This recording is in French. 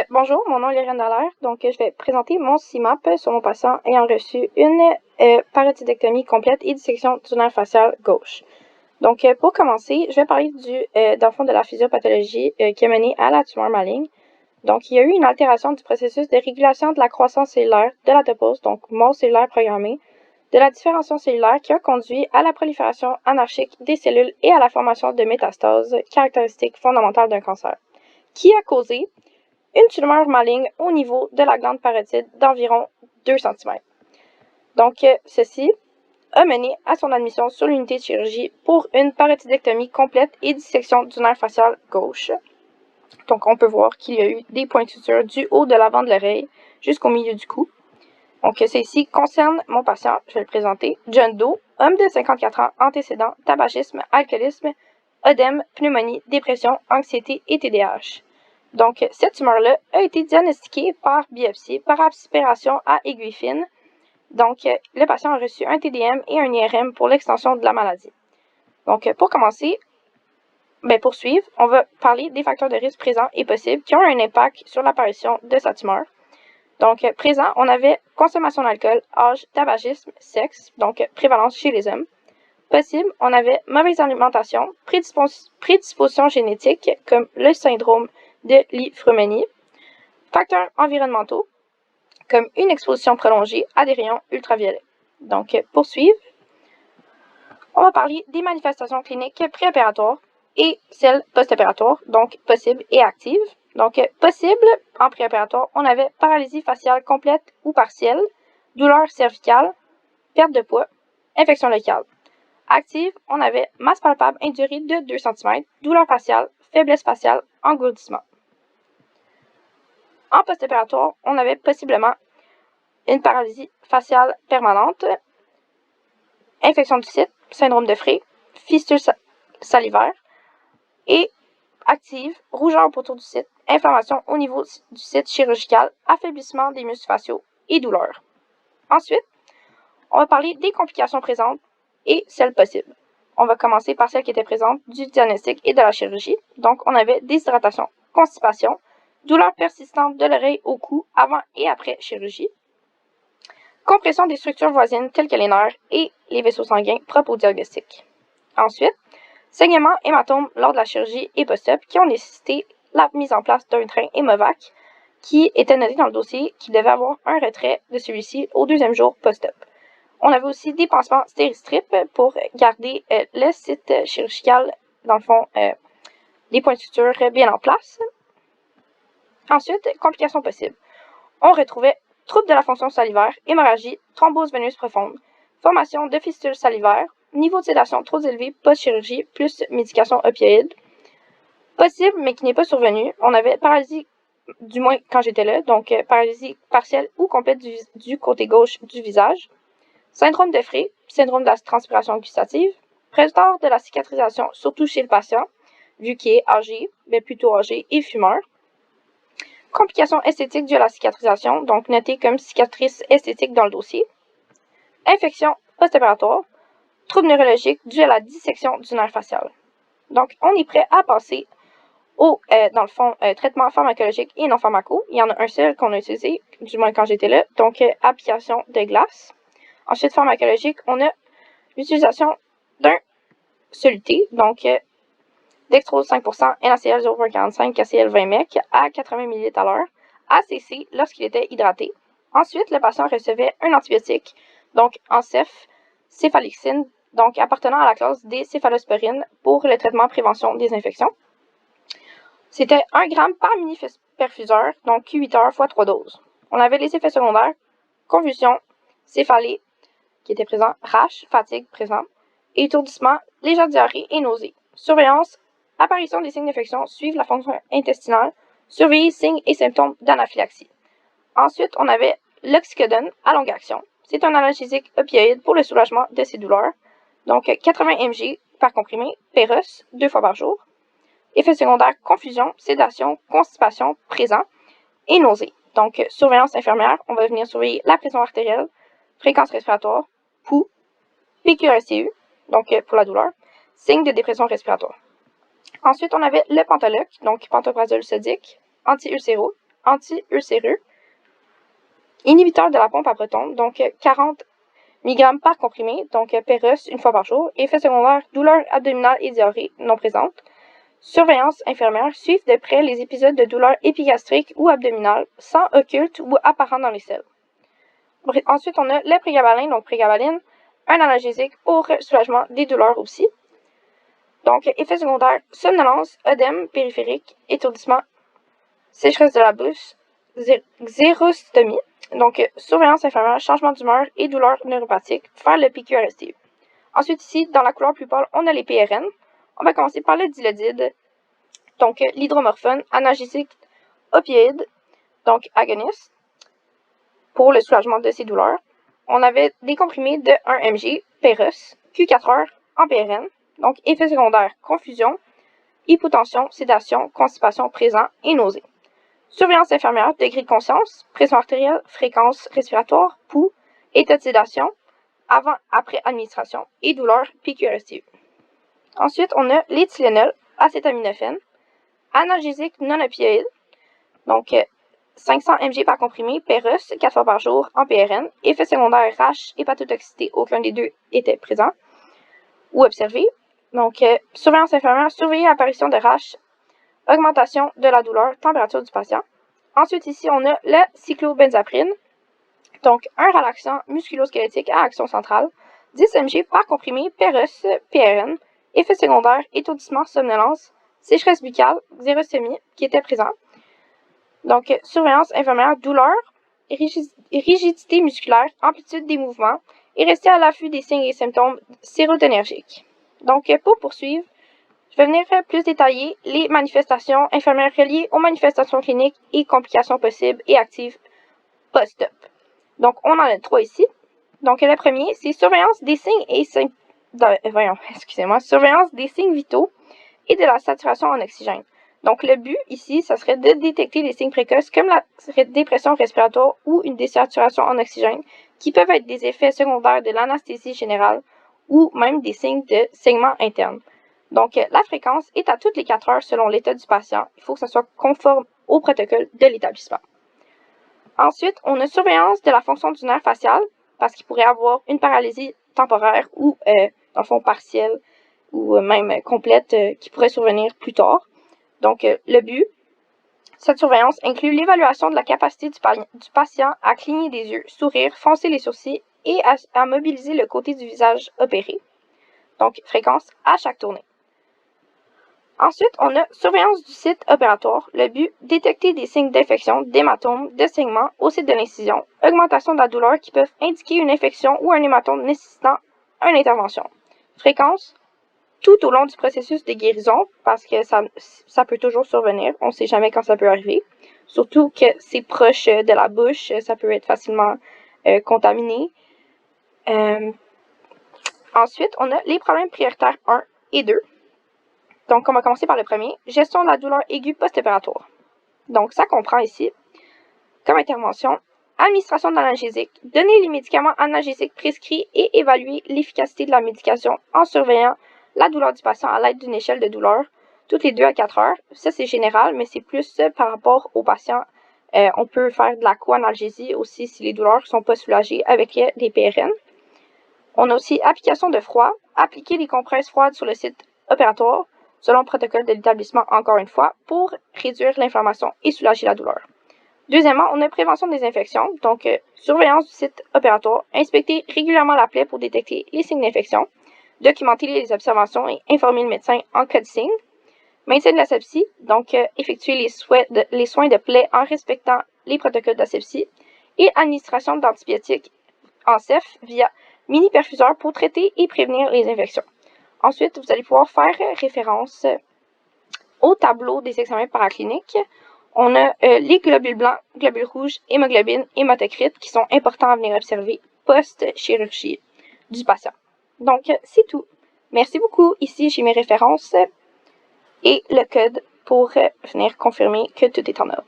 Bonjour, mon nom est Lériane Dallaire. Je vais présenter mon CIMAP sur mon patient ayant reçu une parodidectomie complète et dissection du nerf facial gauche. Pour commencer, je vais parler dans le fond de la physiopathologie qui a mené à la tumeur maligne. Il y a eu une altération du processus de régulation de la croissance cellulaire de la topose, donc mort cellulaire programmée, de la différenciation cellulaire qui a conduit à la prolifération anarchique des cellules et à la formation de métastases, caractéristiques fondamentales d'un cancer, qui a causé une tumeur maligne au niveau de la glande parotide d'environ 2 cm. Ceci a mené à son admission sur l'unité de chirurgie pour une parotidectomie complète et dissection du nerf facial gauche. On peut voir qu'il y a eu des points de suture du haut de l'avant de l'oreille jusqu'au milieu du cou. Ceci concerne mon patient, je vais le présenter. John Doe, homme de 54 ans, antécédent, tabagisme, alcoolisme, œdème, pneumonie, dépression, anxiété et TDAH. Cette tumeur-là a été diagnostiquée par biopsie, par aspiration à aiguille fine. Le patient a reçu un TDM et un IRM pour l'extension de la maladie. Pour commencer, poursuivre, on va parler des facteurs de risque présents et possibles qui ont un impact sur l'apparition de sa tumeur. Présent, on avait consommation d'alcool, âge, tabagisme, sexe, prévalence chez les hommes. Possible, on avait mauvaise alimentation, prédisposition génétique comme le syndrome de Li-Fraumeni, facteurs environnementaux comme une exposition prolongée à des rayons ultraviolets. Poursuivre, on va parler des manifestations cliniques préopératoires et celles post-opératoires, possibles et actives. Possible, en préopératoire, on avait paralysie faciale complète ou partielle, douleur cervicale, perte de poids, infection locale. Active, on avait masse palpable indurée de 2 cm, douleur faciale, faiblesse faciale, engourdissement. En post-opératoire, on avait possiblement une paralysie faciale permanente, infection du site, syndrome de Frey, fistule salivaire et active, rougeur autour du site, inflammation au niveau du site chirurgical, affaiblissement des muscles faciaux et douleur. Ensuite, on va parler des complications présentes et celles possibles. On va commencer par celles qui étaient présentes du diagnostic et de la chirurgie. On avait déshydratation, constipation, douleur persistante de l'oreille au cou avant et après chirurgie, compression des structures voisines telles que les nerfs et les vaisseaux sanguins propres au diagnostic. Ensuite, saignement, hématome lors de la chirurgie et post-op qui ont nécessité la mise en place d'un drain hémovac qui était noté dans le dossier qui devait avoir un retrait de celui-ci au 2e jour post-op. On avait aussi des pansements stéristrip pour garder le site chirurgical, dans le fond, les points de suture bien en place. Ensuite, complications possibles. On retrouvait troubles de la fonction salivaire, hémorragie, thrombose veineuse profonde, formation de fistules salivaires, niveau de sédation trop élevé post-chirurgie plus médication opioïde. Possible, mais qui n'est pas survenu, on avait paralysie, du moins quand j'étais là, paralysie partielle ou complète du côté gauche du visage. Syndrome de Frey, syndrome de la transpiration gustative, retard de la cicatrisation, surtout chez le patient, vu qu'il est âgé, plutôt âgé et fumeur. Complications esthétiques dues à la cicatrisation, notées comme cicatrice esthétique dans le dossier. Infection post-opératoire, troubles neurologiques dus à la dissection du nerf facial. On est prêt à passer au, traitement pharmacologique et non pharmaco. Il y en a un seul qu'on a utilisé, du moins quand j'étais là, application de glace. Ensuite, pharmacologique, on a l'utilisation d'un soluté, dextrose 5%, NaCl 0,45, KCl 20 mEq à 80 ml à l'heure, ACC lorsqu'il était hydraté. Ensuite, le patient recevait un antibiotique, Encef, céphalexine, appartenant à la classe des céphalosporines pour le traitement prévention des infections. C'était 1 g par mini-perfuseur, Q8 heures x 3 doses. On avait les effets secondaires, convulsion, céphalée, qui était présent, rash, fatigue présent, étourdissement, légère diarrhée et nausée. Surveillance, apparition des signes d'infection, suivre la fonction intestinale, surveiller signes et symptômes d'anaphylaxie. Ensuite, on avait l'oxycodone à longue action. C'est un analgésique opioïde pour le soulagement de ces douleurs. 80 mg par comprimé, Péros, 2 fois par jour. Effets secondaires, confusion, sédation, constipation, présent et nausée. Surveillance infirmière, on va venir surveiller la pression artérielle, fréquence respiratoire, pouls, PQRSTU, pour la douleur, signes de dépression respiratoire. Ensuite, on avait le Pentaloc, pantoprazole sodique, anti-ulcéraux, anti-ulcéreux, inhibiteur de la pompe à protons, donc 40 mg par comprimé, donc Perros une fois par jour. Effet secondaire, douleur abdominale et diarrhée non présente. Surveillance infirmière, suivre de près les épisodes de douleur épigastrique ou abdominale, sang occulte ou apparent dans les selles. Ensuite, on a le prégabalin, donc prégabaline, un analgésique pour soulagement des douleurs aussi. Donc, effet secondaire, somnolence, œdème périphérique, étourdissement, sécheresse de la bouche, xérostomie. Donc, surveillance infirmière, changement d'humeur et douleurs neuropathiques, faire le PQRST. Ensuite, ici, dans la couleur plus pâle, on a les PRN. On va commencer par le dilodide, donc l'hydromorphone, analgésique, opioïde, donc agoniste, pour le soulagement de ces douleurs. On avait des comprimés de 1 mg, Perros, Q4 en PRN, donc effet secondaire, confusion, hypotension, sédation, constipation présent et nausée. Surveillance infirmière, degré de conscience, pression artérielle, fréquence respiratoire, pouls, état de sédation, avant, après administration et douleur PQRST. Ensuite, on a l'éthylénol, acétaminophène, analgésique non opioïde, donc 500 mg par comprimé, Perros, 4 fois par jour en PRN, effet secondaire rash, hépatotoxicité, aucun des deux était présent ou observé. Donc, surveillance infirmière, surveiller l'apparition de rash, augmentation de la douleur, température du patient. Ensuite, ici, on a le cyclobenzaprine, donc un relaxant musculo-squelettique à action centrale, 10 mg par comprimé, Perros, PRN, effet secondaire, étourdissement, somnolence, sécheresse buccale, xérostomie qui était présent. Donc, surveillance infirmière, douleur, rigidité musculaire, amplitude des mouvements et rester à l'affût des signes et symptômes sérotonergiques. Donc, pour poursuivre, je vais venir plus détailler les manifestations infirmières reliées aux manifestations cliniques et complications possibles et actives post-op. Donc, on en a 3 ici. Donc, le premier, c'est surveillance des signes et surveillance des signes vitaux et de la saturation en oxygène. Donc, le but ici, ça serait de détecter les signes précoces comme la dépression respiratoire ou une désaturation en oxygène, qui peuvent être des effets secondaires de l'anesthésie générale ou même des signes de saignement interne. Donc, la fréquence est à toutes les 4 heures selon l'état du patient. Il faut que ça soit conforme au protocole de l'établissement. Ensuite, on a surveillance de la fonction du nerf facial, parce qu'il pourrait avoir une paralysie temporaire ou, dans le fond, partielle ou même complète qui pourrait survenir plus tard. Donc, le but, cette surveillance inclut l'évaluation de la capacité du patient à cligner des yeux, sourire, froncer les sourcils et à mobiliser le côté du visage opéré. Donc, fréquence à chaque tournée. Ensuite, on a surveillance du site opératoire. Le but, détecter des signes d'infection, d'hématome, de saignement au site de l'incision, augmentation de la douleur qui peuvent indiquer une infection ou un hématome nécessitant une intervention. Fréquence, tout au long du processus de guérison, parce que ça peut toujours survenir. On ne sait jamais quand ça peut arriver. Surtout que c'est proche de la bouche, ça peut être facilement contaminé. Ensuite, on a les problèmes prioritaires 1 et 2. Donc, on va commencer par le premier, gestion de la douleur aiguë post-opératoire. Donc, ça comprend ici, comme intervention, administration d'analgésiques, donner les médicaments analgésiques prescrits et évaluer l'efficacité de la médication en surveillant la douleur du patient à l'aide d'une échelle de douleur, toutes les 2 à 4 heures. Ça, c'est général, mais c'est plus par rapport au patient. On peut faire de la co-analgésie aussi si les douleurs ne sont pas soulagées avec les PRN. On a aussi application de froid, appliquer des compresses froides sur le site opératoire, selon le protocole de l'établissement encore une fois, pour réduire l'inflammation et soulager la douleur. Deuxièmement, on a prévention des infections, donc surveillance du site opératoire, inspecter régulièrement la plaie pour détecter les signes d'infection, documenter les observations et informer le médecin en cas de signe, maintien de l'asepsie, donc effectuer les soins de plaie en respectant les protocoles d'asepsie, et administration d'antibiotiques en CEF via mini-perfuseur pour traiter et prévenir les infections. Ensuite, vous allez pouvoir faire référence au tableau des examens paracliniques. On a les globules blancs, globules rouges, hémoglobine, hématocrite qui sont importants à venir observer post-chirurgie du patient. Donc, c'est tout. Merci beaucoup. Ici, j'ai mes références et le code pour venir confirmer que tout est en ordre.